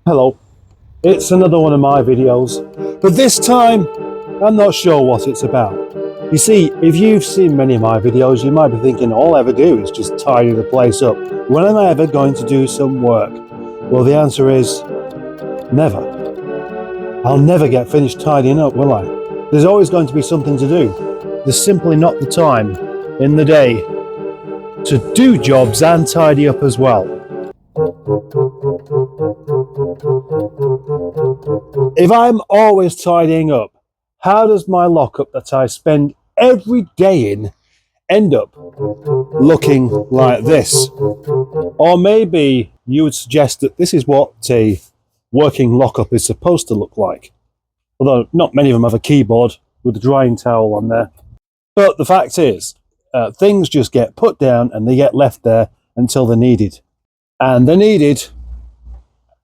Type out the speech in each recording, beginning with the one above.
Hello, it's another one of my videos, but this time I'm not sure what it's about. You see, if you've seen many of my videos, you might be thinking all I ever do is just tidy the place up. When am I ever going to do some work? Well, the answer is never. I'll never get finished tidying up, will I? There's always going to be something to do. There's simply not the time in the day to do jobs and tidy up as well. If I'm always tidying up, how does my lockup that I spend every day in end up looking like this? Or maybe you would suggest that this is what a working lockup is supposed to look like. Although not many of them have a keyboard with a drying towel on there. But the fact is, things just get put down and they get left there until they're needed. And they're needed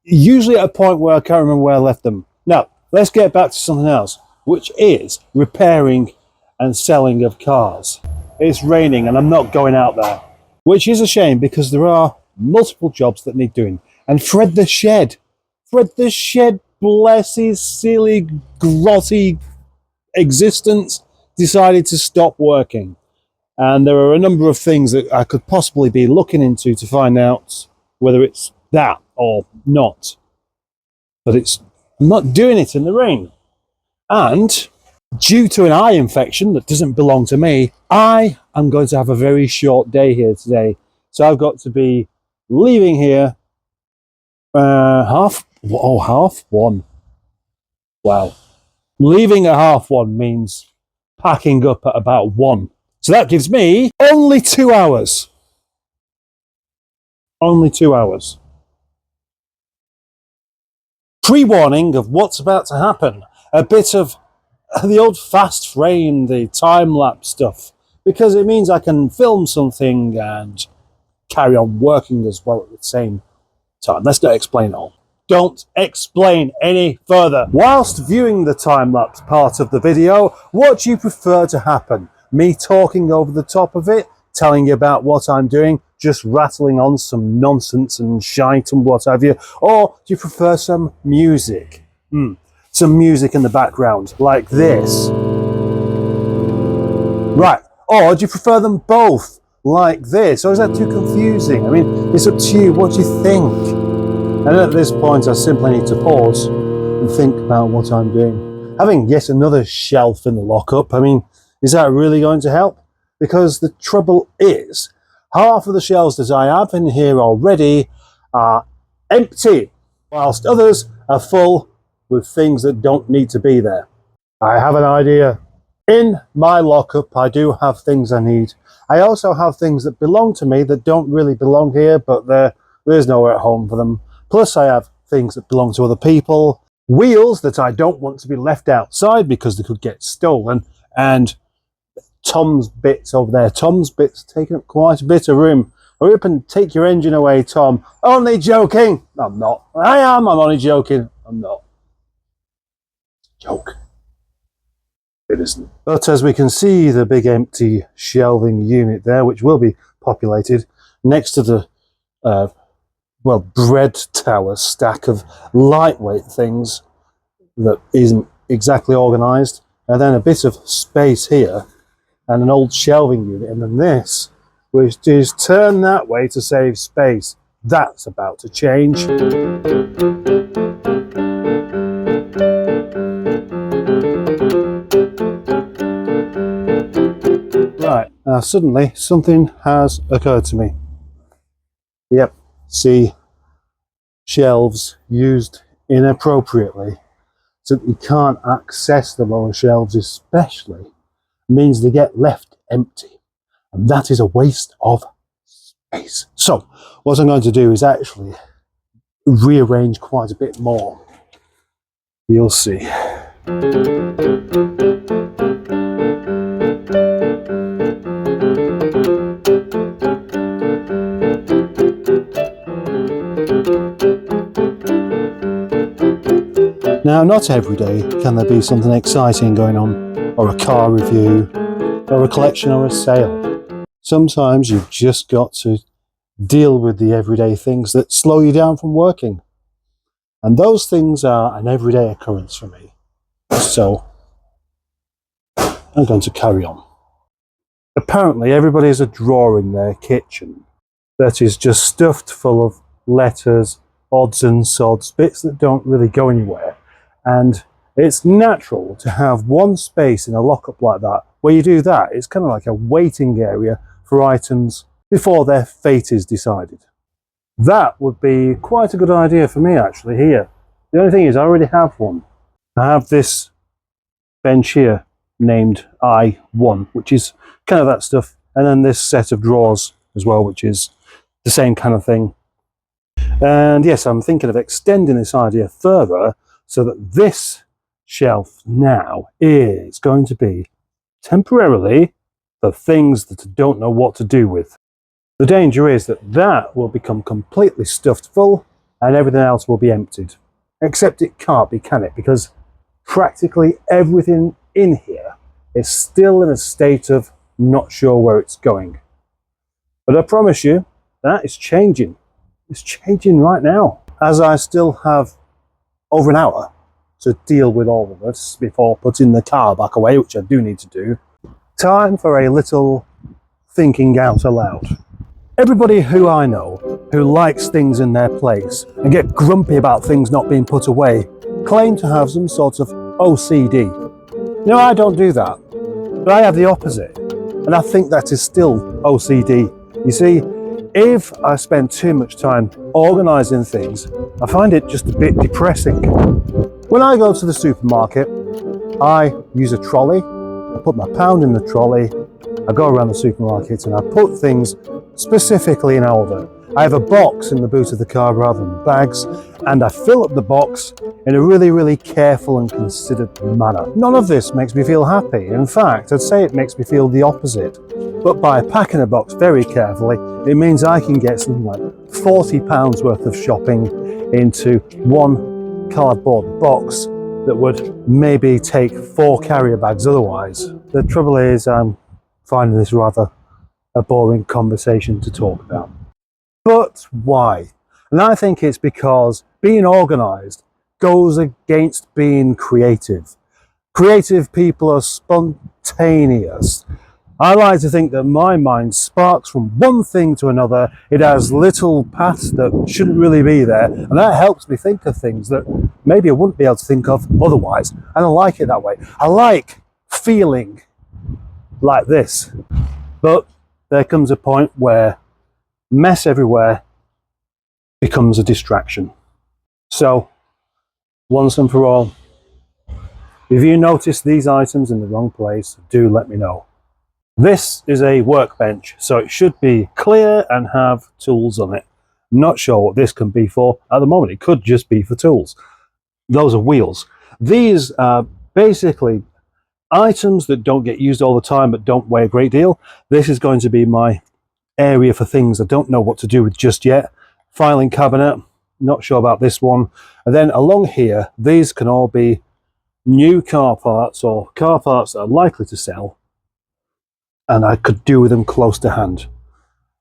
usually at a point where I can't remember where I left them. Now, let's get back to something else, which is repairing and selling of cars. It's raining and I'm not going out there, which is a shame because there are multiple jobs that need doing. And Fred the Shed, bless his silly, grotty existence, decided to stop working. And there are a number of things that I could possibly be looking into to find out whether it's that or not. But I'm not doing it in the rain. And due to an eye infection that doesn't belong to me, I am going to have a very short day here today. So I've got to be leaving here half one. Wow. Leaving at 1:30 means packing up at about 1. So that gives me only 2 hours. Only 2 hours. Pre-warning of what's about to happen. A bit of the old fast frame, the time-lapse stuff, because it means I can film something and carry on working as well at the same time. Let's not explain it all. Don't explain any further. Whilst viewing the time-lapse part of the video, what do you prefer to happen? Me talking over the top of it, telling you about what I'm doing, just rattling on some nonsense and shite and what have you? Or do you prefer some music? Some music in the background, like this. Right. Or do you prefer them both, like this? Or is that too confusing? I mean, it's up to you. What do you think? And at this point, I simply need to pause and think about what I'm doing. Having yet another shelf in the lockup, I mean, is that really going to help? Because the trouble is, half of the shelves that I have in here already are empty, whilst others are full with things that don't need to be there. I have an idea. In my lockup, I do have things I need. I also have things that belong to me that don't really belong here, but there's nowhere at home for them. Plus, I have things that belong to other people. Wheels that I don't want to be left outside because they could get stolen. And Tom's bits over there. Tom's bits taking up quite a bit of room. Hurry up and take your engine away, Tom. Only joking. I'm not. I am. I'm only joking. I'm not. Joke. It isn't. But as we can see, the big empty shelving unit there, which will be populated next to the bread tower stack of lightweight things that isn't exactly organised, and then a bit of space here and an old shelving unit, and then this, which is turned that way to save space. That's about to change. Right, now suddenly something has occurred to me. Yep, see, shelves used inappropriately so that you can't access the lower shelves especially means they get left empty, and that is a waste of space. So what I'm going to do is actually rearrange quite a bit more. You'll see. Now, not every day can there be something exciting going on, or a car review, or a collection or a sale. Sometimes you've just got to deal with the everyday things that slow you down from working. And those things are an everyday occurrence for me. So I'm going to carry on. Apparently everybody has a drawer in their kitchen that is just stuffed full of letters, odds and sods, bits that don't really go anywhere. And it's natural to have one space in a lockup like that. Where you do that, it's kind of like a waiting area for items before their fate is decided. That would be quite a good idea for me actually here. The only thing is I already have one. I have this bench here named I1, which is kind of that stuff, and then this set of drawers as well, which is the same kind of thing. And yes, I'm thinking of extending this idea further so that this shelf now is going to be temporarily for things that I don't know what to do with. The danger is that that will become completely stuffed full and everything else will be emptied. Except it can't be, can it? Because practically everything in here is still in a state of not sure where it's going. But I promise you, that is changing. It's changing right now. As I still have over an hour to deal with all of this before putting the car back away, which I do need to do, time for a little thinking out aloud. Everybody who I know who likes things in their place and get grumpy about things not being put away claim to have some sort of OCD. You know, I don't do that, but I have the opposite, and I think that is still OCD. You see, if I spend too much time organising things, I find it just a bit depressing. When I go to the supermarket, I use a trolley, I put my pound in the trolley, I go around the supermarket and I put things specifically in order. I have a box in the boot of the car rather than bags, and I fill up the box in a really, really careful and considered manner. None of this makes me feel happy. In fact, I'd say it makes me feel the opposite. But by packing a box very carefully, it means I can get something like £40 worth of shopping into one cardboard box that would maybe take 4 carrier bags otherwise. The trouble is, I'm finding this rather a boring conversation to talk about. But why? And I think it's because being organised goes against being creative. Creative people are spontaneous. I like to think that my mind sparks from one thing to another. It has little paths that shouldn't really be there, and that helps me think of things that maybe I wouldn't be able to think of otherwise. And I like it that way. I like feeling like this. But there comes a point where mess everywhere becomes a distraction. So, once and for all, if you notice these items in the wrong place, do let me know. This is a workbench, so it should be clear and have tools on it. Not sure what this can be for. At the moment, it could just be for tools. Those are wheels. These are basically items that don't get used all the time but don't weigh a great deal. This is going to be my area for things I don't know what to do with just yet. Filing cabinet, not sure about this one. And then along here, these can all be new car parts or car parts that are likely to sell, and I could do with them close to hand.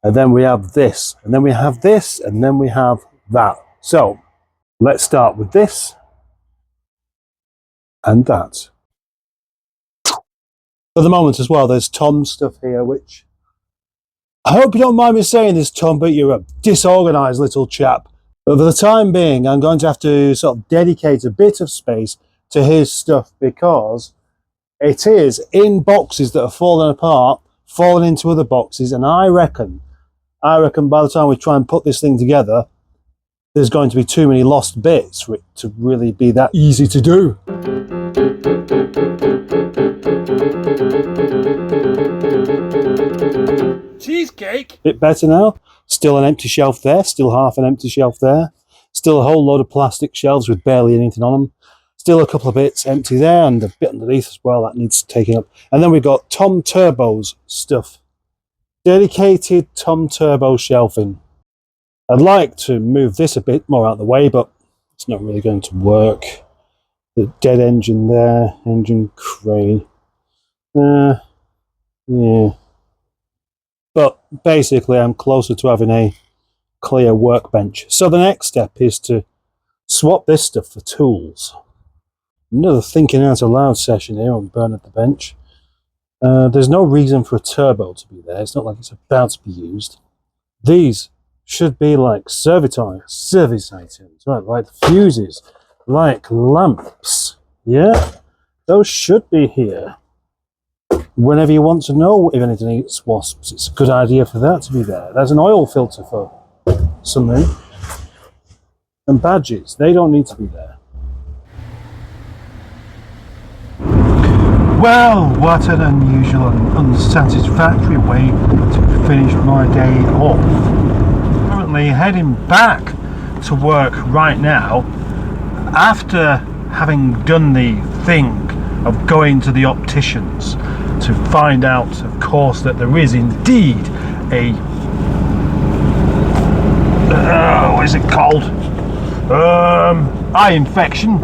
And then we have this, and then we have this, and then we have that. So let's start with this and that. For the moment as well, there's Tom's stuff here, which I hope you don't mind me saying this, Tom, but you're a disorganised little chap. But for the time being, I'm going to have to sort of dedicate a bit of space to his stuff because it is in boxes that are falling apart, falling into other boxes, and I reckon by the time we try and put this thing together, there's going to be too many lost bits for it to really be that easy to do. Cheesecake? Bit better now. Still an empty shelf there, still half an empty shelf there. Still a whole load of plastic shelves with barely anything on them. Still a couple of bits empty there and a bit underneath as well that needs taking up. And then we've got Tom Turbo's stuff. Dedicated Tom Turbo shelving. I'd like to move this a bit more out of the way, but it's not really going to work. The dead engine there, engine crane. Yeah. But basically I'm closer to having a clear workbench. So the next step is to swap this stuff for tools. Another thinking out aloud session here on Burn at the Bench. There's no reason for a turbo to be there. It's not like it's about to be used. These should be like service items, right? Like fuses, like lamps. Yeah, those should be here. Whenever you want to know if anything eats wasps, it's a good idea for that to be there. There's an oil filter for something. And badges, they don't need to be there. Well, what an unusual and unsatisfactory way to finish my day off. Currently heading back to work right now after having done the thing of going to the opticians to find out, of course, that there is indeed a what is it called? Eye infection,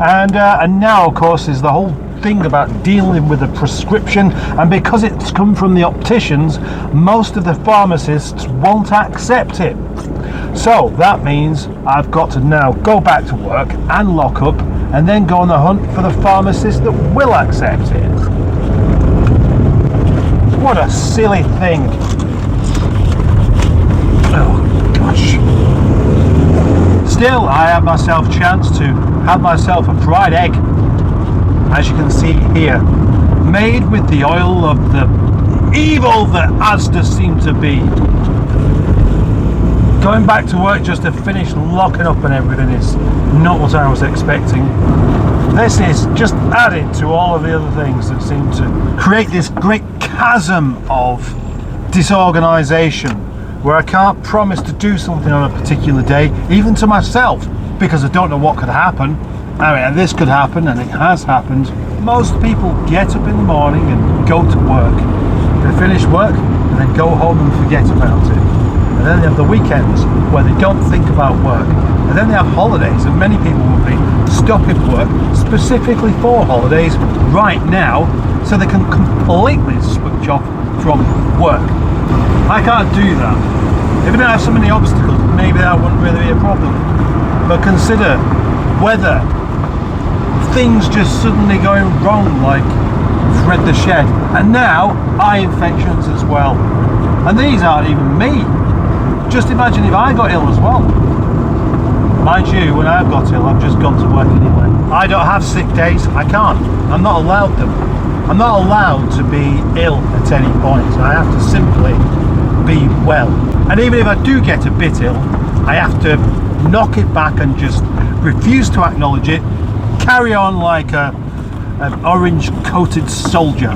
and now, of course, is the whole thing about dealing with a prescription, and because it's come from the opticians, most of the pharmacists won't accept it. So that means I've got to now go back to work and lock up, and then go on the hunt for the pharmacist that will accept it. What a silly thing. Oh gosh. Still, I have myself a chance to have myself a fried egg, as you can see here, made with the oil of the evil that Asda seem to be. Going back to work just to finish locking up and everything is not what I was expecting. This is just added to all of the other things that seem to create this great chasm of disorganisation, where I can't promise to do something on a particular day, even to myself, because I don't know what could happen. I mean, this could happen, and it has happened. Most people get up in the morning and go to work. They finish work and then go home and forget about it. And then they have the weekends where they don't think about work. And then they have holidays, and many people will be stopping work specifically for holidays right now, so they can completely switch off from work. I can't do that. If I didn't have so many obstacles, maybe that wouldn't really be a problem. But consider whether things just suddenly going wrong, like Fred the Shed, and now eye infections as well. And these aren't even me. Just imagine if I got ill as well. Mind you, when I've got ill, I've just gone to work anyway. I don't have sick days. I can't. I'm not allowed them. I'm not allowed to be ill at any point. I have to simply be well. And even if I do get a bit ill, I have to knock it back and just refuse to acknowledge it, carry on like an orange coated soldier.